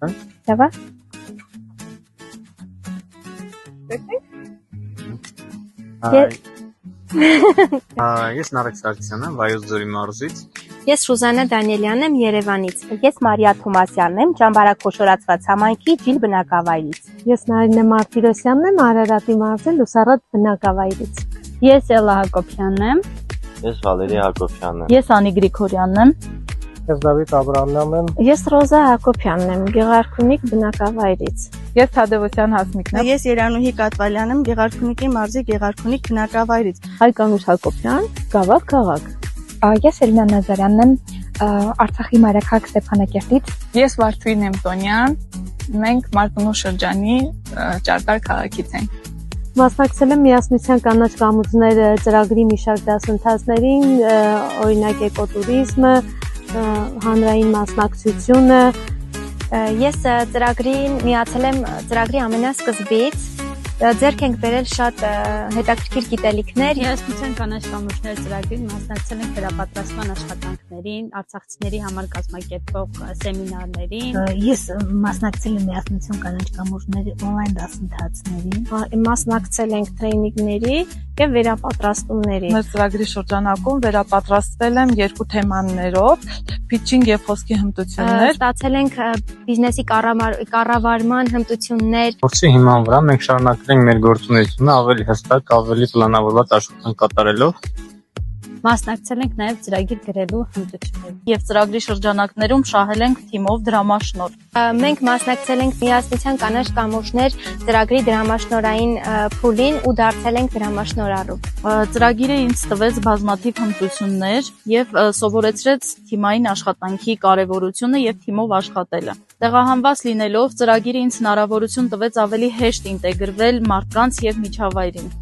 Լավ է։ Ես Նարեկ Սարգսյանն եմ, Վայոց ձորի մարզից։ Ես Ռուզաննա Դանիելյանն եմ Երևանից։ Ես Մարիա Թոմասյանն եմ, Ճամբարակ խոշորացված համայնքի Ջիլ բնակավայրից։ Ես Նարինե Մարտիրոսյանն եմ, Արարատի մարզի Լուսարատ բնակավայրից։ Ես Էլլա Հակոբյանն եմ։ Ես Վալերի Հակոբյանն եմ։ Ես Անի Գրիգորյանն եմ։ Ես Դավիթ Աբրամյանն եմ։ Ես Ռոզա Հակոբյանն եմ, Գեղարքունիք բնակավայրից։ Ես Թադևոսյան Հասմիկն եմ։ Ես Երանուհի Կատվալյան եմ, Գեղարքունիքի մարզի Գեղարքունիք բնակավայրից։ Հայկանուշ Հակոբյան, Գավաթ քաղաք։ Ես Էլինա Նազարյանն եմ, Արցախի մայրաքաղաք Ստեփանակերտից։ Ես Վարդուհի Նեմտոնյան, մենք Մարտունու շրջանի Ճարտար քաղաքից ենք։ Մասնակցել եմ Միասնության կանաչ կամուրջներ ծրագրի մի շարք դասընթացներին, օրինակ էկոտուրիզմը, հանրային մասնակցությունը։ Ես ծրագրին միացել եմ ծրագրի ամենասկզբից։ Ձեռք ենք բերել շատ հետաքրքիր գիտելիքներ։ Միասնության կանաչ կամուրջներ ծրագրին մասնակցել ենք վերապատրաստման աշխատանքներին, արցախցիների համար կազմակերպվող սեմինարներին։ Ես մասնակցել եմ Միասնություն կանաչ կամուրջների on-line դասընթացներին։ Մասնակցել ենք տրեյնինգների եւ վերապատրաստումների։ Մեր ծրագրի շրջանակում վերապատրաստվել եմ 2 թեմաներով՝ փիչինգ եւ խոսքի հմտություններ։ Ստացել ենք բիզնեսի կառավարման հմտություններ։ Փորձի հիման վրա մենք շարունակել ենք մեր գործունեությունը ավելի հստակ, ավելի պլանավորված աշխատանք կատարելով։ Մասնակցել ենք նաև ծրագիր գրելու հմտություններին եւ ծրագրի շրջանակներում շահել ենք թիմով դրամաշնոր։ Մենք մասնակցել ենք Միասնության կանաչ կամուրջներ ծրագրի դրամաշնորային փուլին ու դարձել ենք դրամաշնորառու։ Ծրագիրը ինձ տվեց բազմաթիվ հմտություններ եւ սովորեցրեց թիմային աշխատանքի կարեւորությունը եւ թիմով աշխատելը։ Տեղահանված լինելով ծրագիրը ինձ հնարավորություն տվեց ավելի հեշտ ինտեգրվել մարդկանց եւ միջավայրին։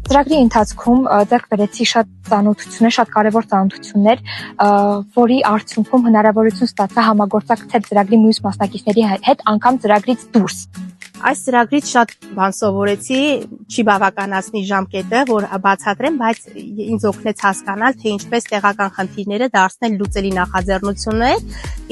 Ծրագրի ընթացքում ձեռք բերեցի շատ ծանոթություններ, շատ կարևոր ծանոթություններ, որի արդյունքում հնարավորություն ստացա համագործակցել ծրագրի մյուս մասնակիցների հետ, անգամ ծրագրից դուրս։ Այս ծրագրից շատ բան սովորեցի, չի բավականացնի ժամկետը, որ բացատրեմ, բայց ինձ օգնեց հասկանալ, թե ինչպես տեղական խնդիրները դարձնել լուծելի նախաձեռնություններ,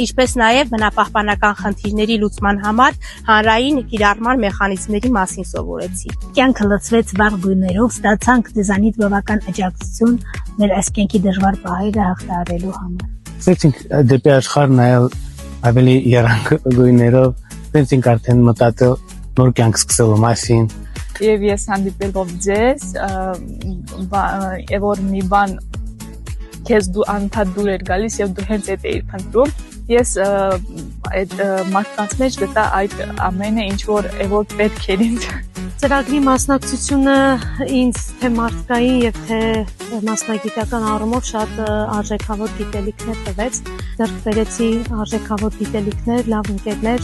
ինչպես նաև բնապահպանական խնդիրների լուծման համար հանրային կիրառման մեխանիզմների մասին սովորեցի։ Կյանքը լցվեց վաղ գույներով, ստացանք դեզանից բավական աջակցություն մեր այս կյանքի դժվար պահերը հաղթահարելու համար։ Սկսեցինք դեպի աշխարհ նայել ավելի երանգ գույներով, սկսեցինք արդեն մտածել նոր կյանք սկսելու մասին։ Եվ ես հանդիպելով ձեզ, որ մի բան քեզ դու անընդհատ դուր էր գալիս եւ դու հենց այդ էիր փնտրում, ես այդ մարդկանց մեջ գտա այդ ամենը, ինչ որ պետք էր ինձ։ Ծրագրի մասնակցությունը ինձ թե մարդկային եւ թե մասնագիտական առումով շատ արժեքավոր գիտելիքներ տվեց։ Ձեռք բերեցի արժեքավոր գիտելիքներ, լավ ընկերներ։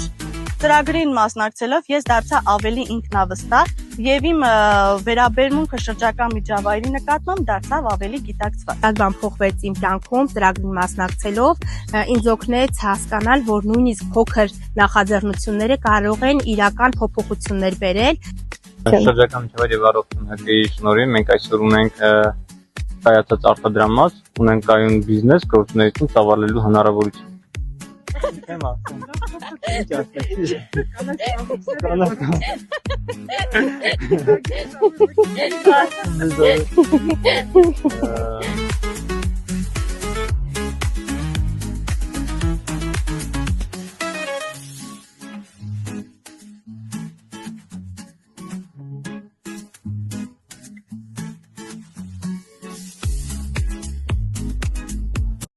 Ծրագրին մասնակցելով ես դարձա ավելի ինքնավստահ եւ իմ վերաբերմունքը շրջակա միջավայրի նկատմամբ դարձավ ավելի գիտակցված։ Այդ բան փոխվեց իմ կյանքում ծրագրին մասնակցելով, ինձ օգնեց հասկանալ, որ նույնիսկ փոքր նախաձեռնությունները կարող են իրական փոփոխություններ բերել։ Շրջակա միջավայրի վարորդության հակի շնորհիվ մենք այսօր ունենք կայացած արտադրամաս, ունենք կայուն բիզնես, գործունեություն ծավալելու հնարավորություն։